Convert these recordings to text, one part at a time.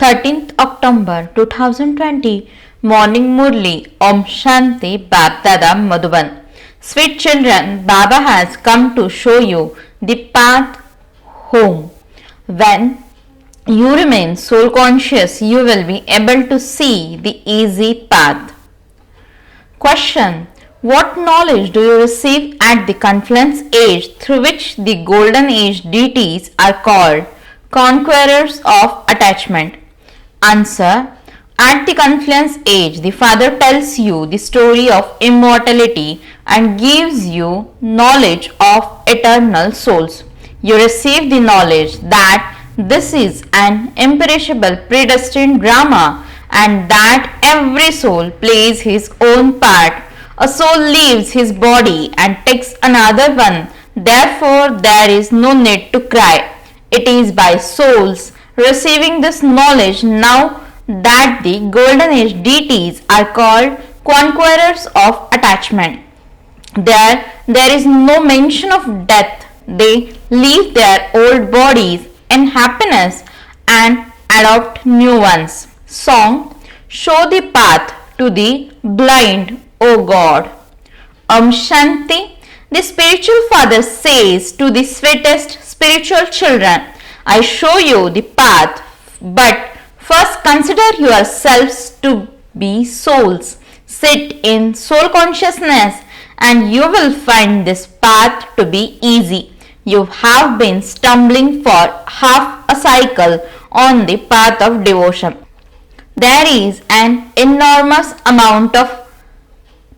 13th October 2020 Morning Murli Om Shanti Babdada Madhuban. Sweet children, Baba has come to show you the path home. When you remain soul conscious, you will be able to see the easy path. Question: what knowledge do you receive at the confluence age through which the golden age deities are called conquerors of attachment? Answer: at the confluence age, the Father tells you the story of immortality and gives you knowledge of eternal souls. You receive the knowledge that this is an imperishable predestined drama and that every soul plays his own part. A soul leaves his body and takes another one. Therefore, there is no need to cry. It is by souls receiving this knowledge now that the golden age deities are called conquerors of attachment. There is no mention of death. They leave their old bodies in happiness and adopt new ones. Song: show the path to the blind, O God. Om Shanti. The spiritual father says to the sweetest spiritual children, I show you the path, but first consider yourselves to be souls. Sit in soul consciousness and you will find this path to be easy. You have been stumbling for half a cycle on the path of devotion. There is an enormous amount of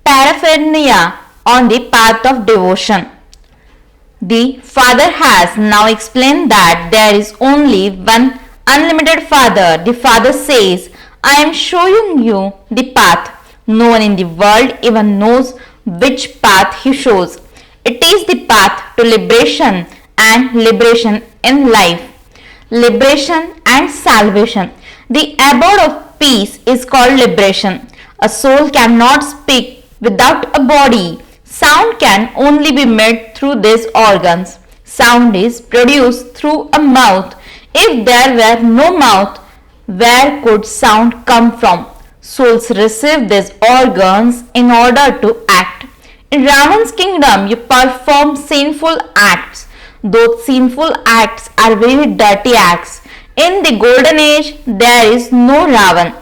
paraphernalia on the path of devotion. The Father has now explained that there is only one unlimited Father. The Father says, I am showing you the path. No one in the world even knows which path he shows. It is the path to liberation and liberation in life. Liberation and salvation. The abode of peace is called liberation. A soul cannot speak without a body. Sound can only be made through these organs. Sound is produced through a mouth. If there were no mouth, where could sound come from? Souls receive these organs in order to act. In Ravan's kingdom, you perform sinful acts. Those sinful acts are very dirty acts. In the golden age, there is no Ravan.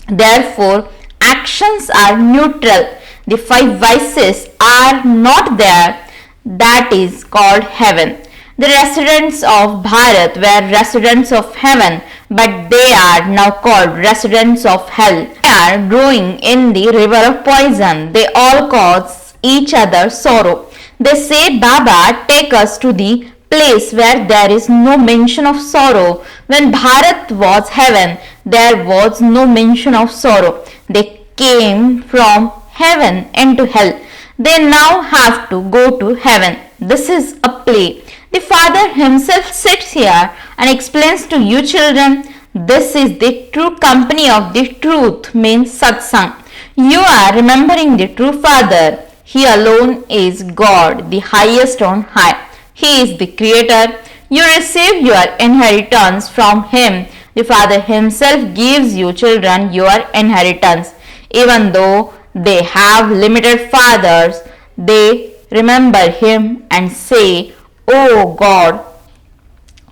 Therefore, actions are neutral. The five vices are not there. That is called heaven. The residents of Bharat were residents of heaven, but they are now called residents of hell. They are growing in the river of poison. They all cause each other sorrow. They say, Baba, take us to the place where there is no mention of sorrow. When Bharat was heaven, there was no mention of sorrow. They came from heaven into hell. They now have to go to heaven. This is a play. The Father himself sits here and explains to you children, this is the true company of the truth, means satsang. You are remembering the true Father. He alone is God, the highest on high. He is the creator. You receive your inheritance from him. The Father himself gives you children your inheritance. Even though they have limited fathers, they remember him and say, O God,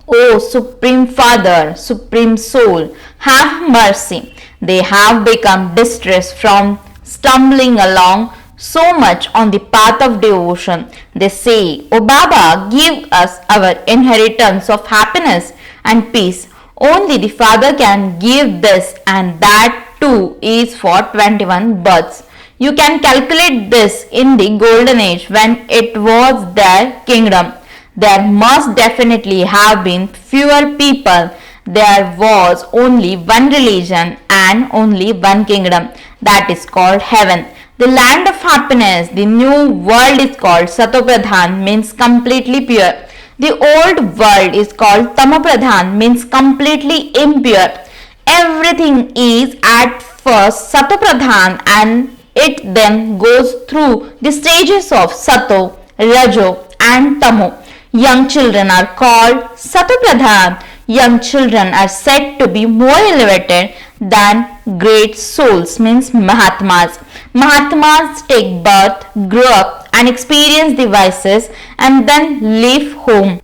O Supreme Father, Supreme Soul, have mercy. They have become distressed from stumbling along so much on the path of devotion. They say, O Baba, give us our inheritance of happiness and peace. Only the Father can give this, and that too is for 21 births. You can calculate this in the golden age when it was their kingdom. There must definitely have been fewer people. There was only one religion and only one kingdom. That is called heaven. The land of happiness, the new world is called Satopradhan, means completely pure. The old world is called Tamopradhan, means completely impure. Everything is at first Satopradhan and it then goes through the stages of Sato, Rajo and Tamo. Young children are called Satopradhan. Young children are said to be more elevated than great souls, means Mahatmas. Mahatmas take birth, grow up and experience the vices and then leave home.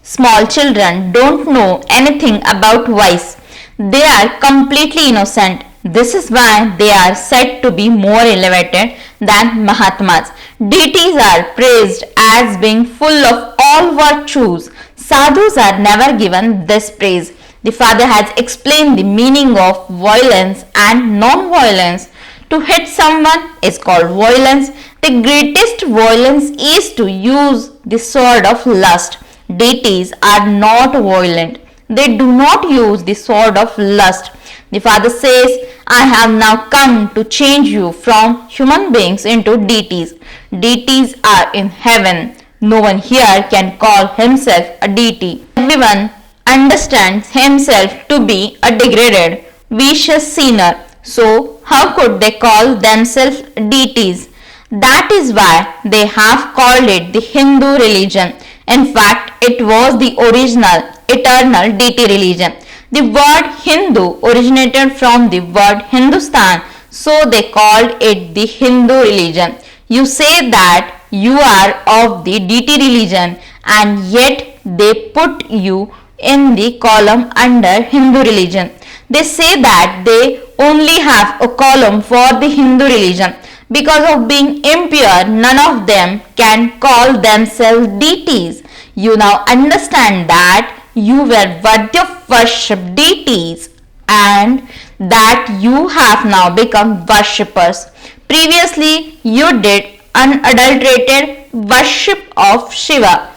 Small children don't know anything about vice. They are completely innocent. This is why they are said to be more elevated than Mahatmas. Deities are praised as being full of all virtues. Sadhus are never given this praise. The Father has explained the meaning of violence and non-violence. To hit someone is called violence. The greatest violence is to use the sword of lust. Deities are not violent. They do not use the sword of lust. The Father says, I have now come to change you from human beings into deities. Deities are in heaven. No one here can call himself a deity. Everyone understands himself to be a degraded, vicious sinner. So, how could they call themselves deities? That is why they have called it the Hindu religion. In fact, it was the original eternal deity religion. The word Hindu originated from the word Hindustan, so they called it the Hindu religion. You say that you are of the deity religion and yet they put you in the column under Hindu religion. They say that they only have a column for the Hindu religion. Because of being impure, none of them can call themselves deities. You now understand that you were worthy of worship deities and that you have now become worshippers. Previously, you did unadulterated worship of Shiva.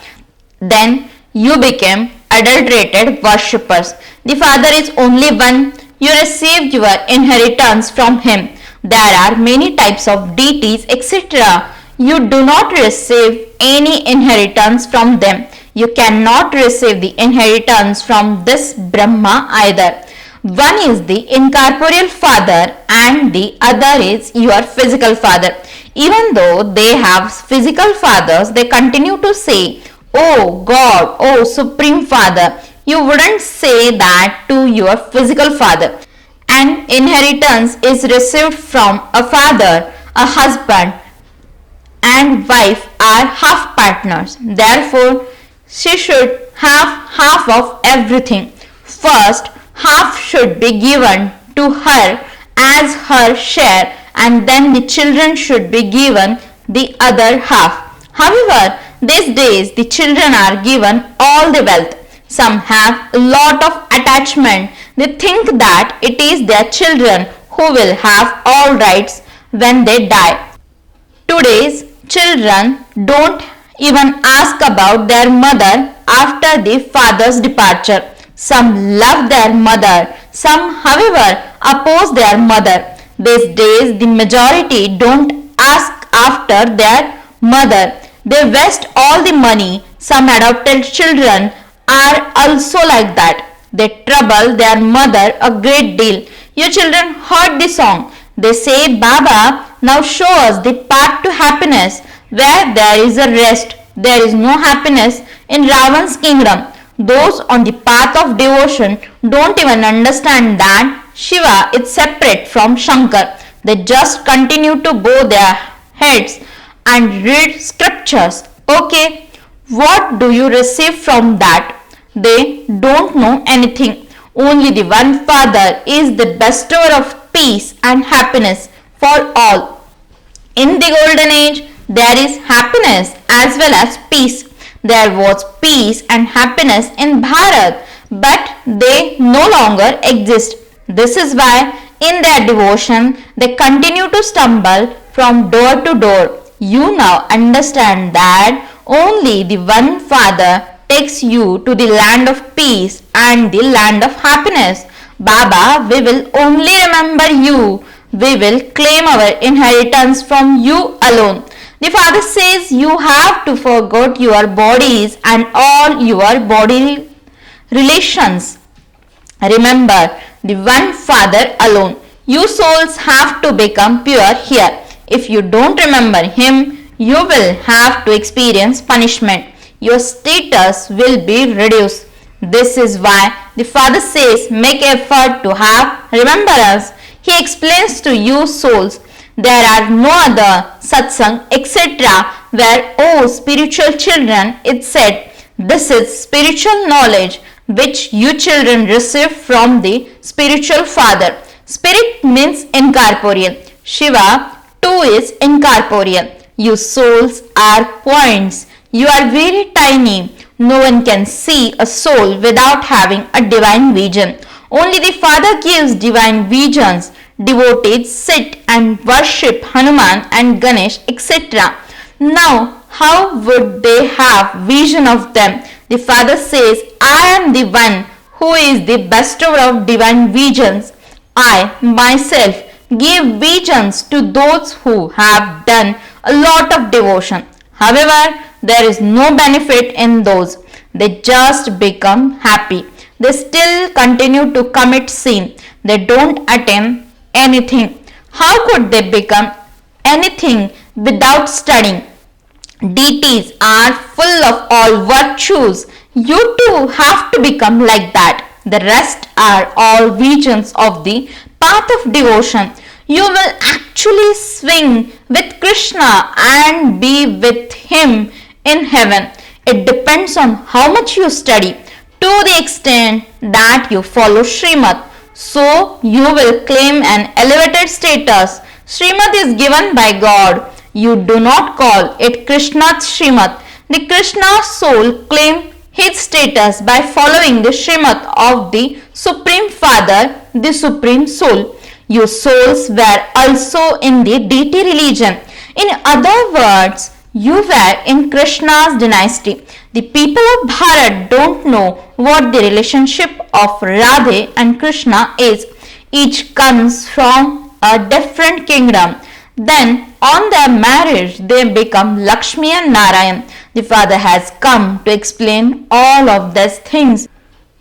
Then you became adulterated worshippers. The Father is only one. You received your inheritance from him. There are many types of deities, etc. You do not receive any inheritance from them. You cannot receive the inheritance from this Brahma either. One is the incorporeal father and the other is your physical father. Even though they have physical fathers, they continue to say, Oh God, Oh Supreme Father. You wouldn't say that to your physical father. An inheritance is received from a father, a husband and wife are half partners. Therefore, she should have half of everything. First, half should be given to her as her share and then the children should be given the other half. However, these days the children are given all the wealth. Some have a lot of attachment. They think that it is their children who will have all rights when they die. Today's children don't even ask about their mother after the father's departure. Some love their mother, some however oppose their mother. These days the majority don't ask after their mother. They waste all the money. Some adopted children are also like that. They trouble their mother a great deal. Your children heard the song. They say, Baba, now show us the path to happiness. Where there is a rest, there is no happiness in Ravan's kingdom. Those on the path of devotion don't even understand that Shiva is separate from Shankar. They just continue to bow their heads and read scriptures. Okay, what do you receive from that? They don't know anything. Only the one Father is the bestower of peace and happiness for all. In the golden age, there is happiness as well as peace. There was peace and happiness in Bharat, but they no longer exist. This is why in their devotion they continue to stumble from door to door. You now understand that only the one Father takes you to the land of peace and the land of happiness. Baba, we will only remember you. We will claim our inheritance from you alone. The Father says you have to forget your bodies and all your body relations. Remember the one Father alone. You souls have to become pure here. If you don't remember Him, you will have to experience punishment. Your status will be reduced. This is why the Father says, make effort to have, remember us. He explains to you souls, there are no other satsang, etc. where, oh spiritual children, it said, this is spiritual knowledge which you children receive from the spiritual Father. Spirit means incorporeal. Shiva too is incorporeal. You souls are points. You are very tiny. No one can see a soul without having a divine vision. Only the Father gives divine visions. Devotees sit and worship Hanuman and Ganesh, etc. Now, how would they have vision of them? The Father says, I am the one who is the bestower of divine visions. I myself give visions to those who have done a lot of devotion. However, there is no benefit in those. They just become happy. They still continue to commit sin. They don't attain anything. How could they become anything without studying? Deities are full of all virtues. You too have to become like that. The rest are all visions of the path of devotion. You will actually swing with Krishna and be with him in heaven. It depends on how much you study. To the extent that you follow Srimad, so you will claim an elevated status. Srimad is given by God. You do not call it Krishna's Srimad. The Krishna soul claim his status by following the Srimad of the Supreme Father, the Supreme Soul. You souls were also in the deity religion. In other words, you were in Krishna's dynasty. The people of Bharat don't know what the relationship of Radhe and Krishna is. Each comes from a different kingdom. Then, on their marriage, they become Lakshmi and Narayan. The Father has come to explain all of these things.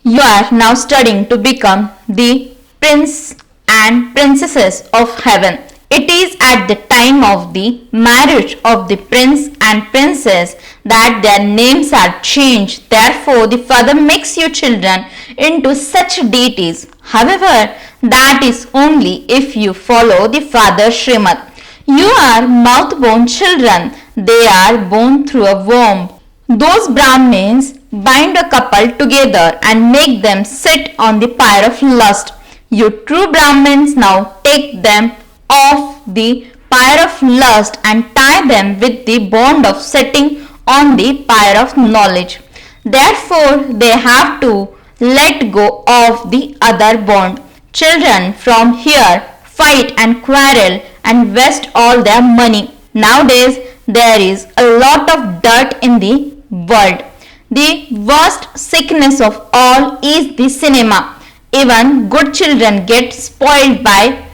You are now studying to become the prince and princesses of heaven. It is at the time of the marriage of the prince and princess that their names are changed. Therefore, the Father makes you children into such deities. However, that is only if you follow the Father's Srimad. You are mouth-born children. They are born through a womb. Those Brahmins bind a couple together and make them sit on the pyre of lust. You true Brahmins now take them off the pyre of lust and tie them with the bond of sitting on the pyre of knowledge. Therefore, they have to let go of the other bond. Children from here fight and quarrel and waste all their money. Nowadays, there is a lot of dirt in the world. The worst sickness of all is the cinema. Even good children get spoiled by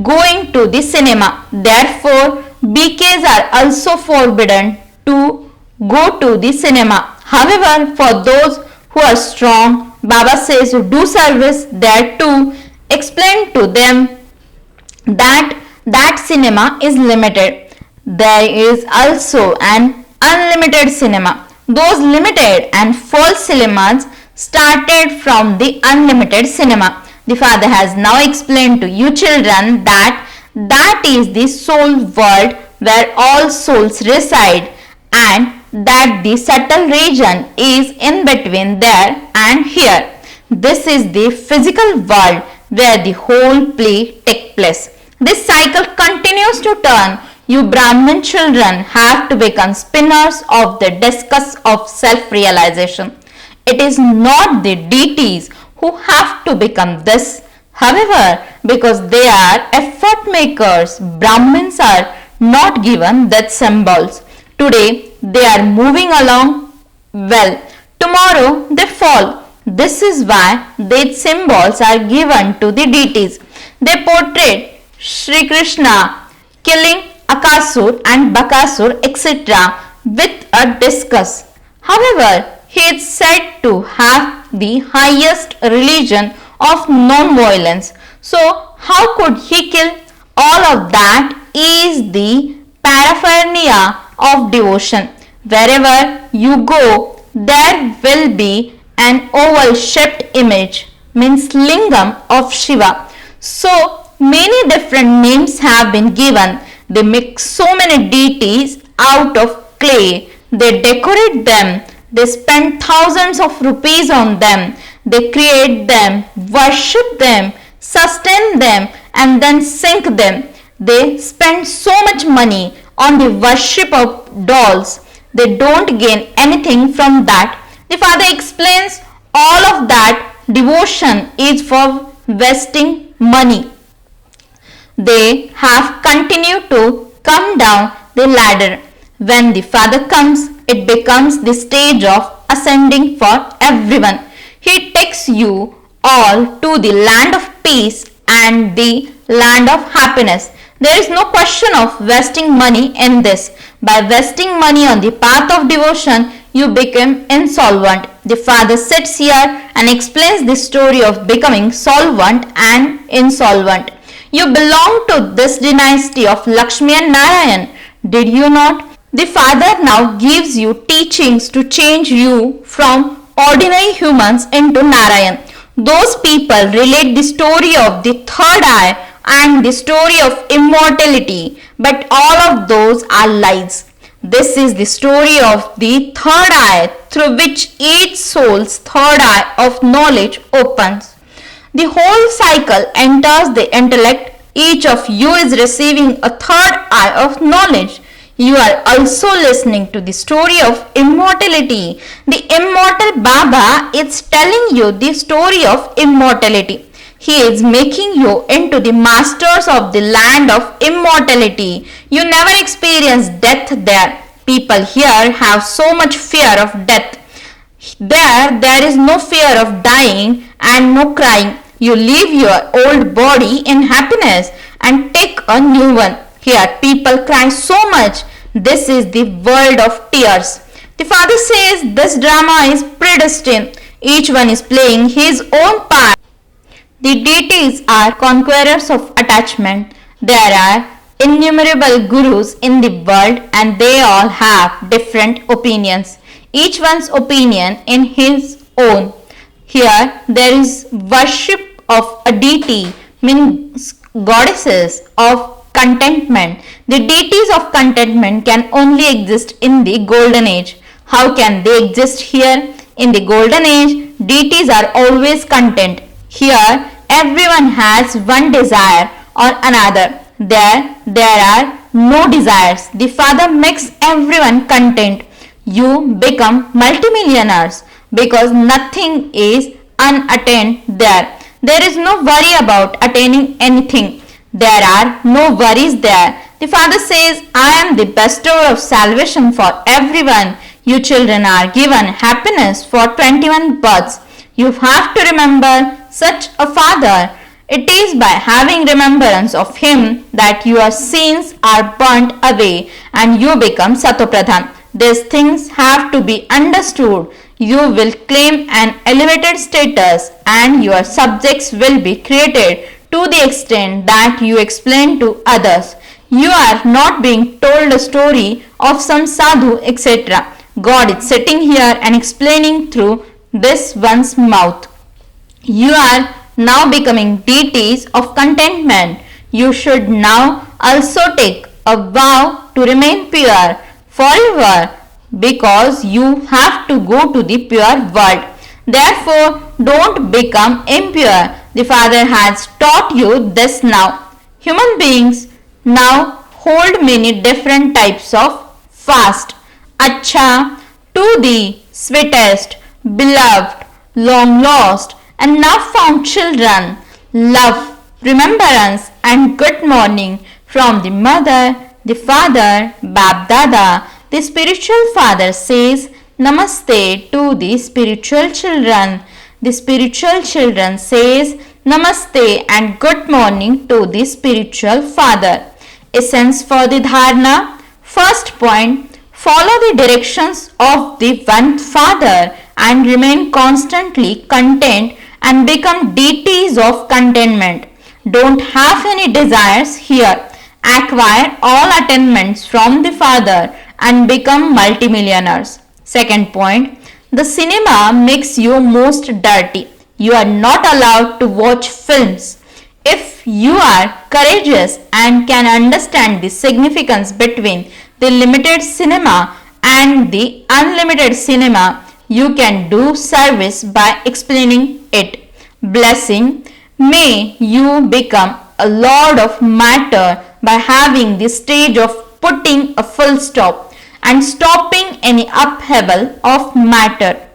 going to the cinema. Therefore, BKs are also forbidden to go to the cinema. However, for those who are strong, Baba says do service there too. Explain to them that cinema is limited. There is also an unlimited cinema. Those limited and false cinemas started from the unlimited cinema. The Father has now explained to you children that is the soul world where all souls reside, and that the subtle region is in between there and here. This is the physical world where the whole play takes place. This cycle continues to turn. You Brahmin children have to become spinners of the discus of self-realization. It is not the deities who have to become this. However, because they are effort makers, Brahmins are not given that symbols. Today, they are moving along well. Tomorrow, they fall. This is why these symbols are given to the deities. They portray Sri Krishna killing Akasur and Bakasur, etc. with a discus. However, he is said to have the highest religion of non-violence. So, how could he kill? All of that is the paraphernalia of devotion. Wherever you go, there will be an oval shaped image, means lingam of Shiva. So many different names have been given. They make so many deities out of clay. They decorate them. They spend thousands of rupees on them. They create them, worship them, sustain them, and then sink them. They spend so much money on the worship of dolls. They don't gain anything from that. The Father explains all of that devotion is for wasting money. They have continued to come down the ladder. When the Father comes, it becomes the stage of ascending for everyone. He takes you all to the land of peace and the land of happiness. There is no question of wasting money in this. By wasting money on the path of devotion, you become insolvent. The Father sits here and explains the story of becoming solvent and insolvent. You belong to this dynasty of Lakshmi and Narayan. Did you not? The Father now gives you teachings to change you from ordinary humans into Narayan. Those people relate the story of the third eye and the story of immortality, but all of those are lies. This is the story of the third eye through which each soul's third eye of knowledge opens. The whole cycle enters the intellect. Each of you is receiving a third eye of knowledge. You are also listening to the story of immortality. The immortal Baba is telling you the story of immortality. He is making you into the masters of the land of immortality. You never experience death there. People here have so much fear of death. There is no fear of dying and no crying. You leave your old body in happiness and take a new one. Here people cry so much. This is the world of tears. The Father says this drama is predestined. Each one is playing his own part. The deities are conquerors of attachment. There are innumerable gurus in the world and they all have different opinions. Each one's opinion in his own. Here there is worship of a deity, means goddesses of contentment. The deities of contentment can only exist in the golden age. How can they exist here? In the golden age, deities are always content. Here, everyone has one desire or another. There are no desires. The Father makes everyone content. You become multimillionaires because nothing is unattained there. There is no worry about attaining anything. There are no worries there. The Father says, I am the bestower of salvation for everyone. You children are given happiness for 21 births. You have to remember such a Father. It is by having remembrance of him that your sins are burnt away and you become Satopradhan. These things have to be understood. You will claim an elevated status and your subjects will be created to the extent that you explain to others. You are not being told a story of some sadhu, etc. God is sitting here and explaining through this one's mouth. You are now becoming deities of contentment. You should now also take a vow to remain pure forever because you have to go to the pure world. Therefore, don't become impure. The Father has taught you this now. Human beings now hold many different types of fast. Acha, to the sweetest, beloved, long lost, and now found children, love, remembrance, and good morning from the mother, the father, Bab Dada. The spiritual father says Namaste to the spiritual children. The spiritual children says Namaste and good morning to the spiritual father. Essence for the dharana. First point, follow the directions of the one father and remain constantly content and become deities of contentment. Don't have any desires here. Acquire all attainments from the Father and become multimillionaires. Second point, The cinema makes you most dirty. You are not allowed to watch films. If you are courageous and can understand the significance between the limited cinema and the unlimited cinema, you can do service by explaining it. Blessing, may you become a lord of matter by having the stage of putting a full stop and stopping any upheaval of matter.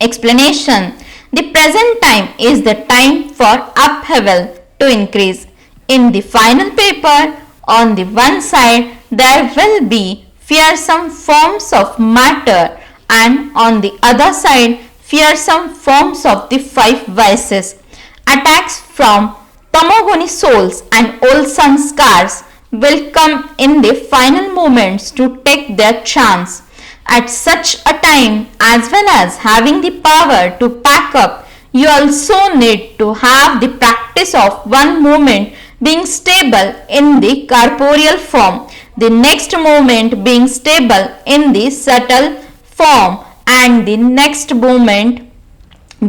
Explanation. The present time is the time for upheaval to increase. In the final paper, on the one side there will be fearsome forms of matter and on the other side fearsome forms of the five vices. Attacks from tamoguni souls and old sanskars will come in the final moments to take their chance. At such a time, as well as having the power to pack up, you also need to have the practice of one moment being stable in the corporeal form, the next moment being stable in the subtle form, and the next moment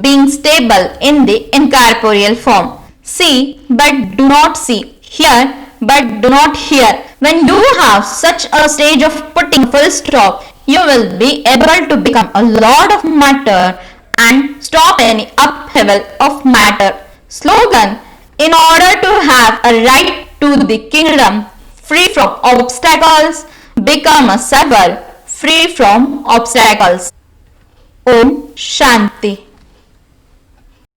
being stable in the incorporeal form. See but do not see, hear but do not hear. When you have such a stage of putting full stop, you will be able to become a lord of matter and stop any upheaval of matter. Slogan: in order to have a right to the kingdom free from obstacles, become a server free from obstacles. Om Shanti.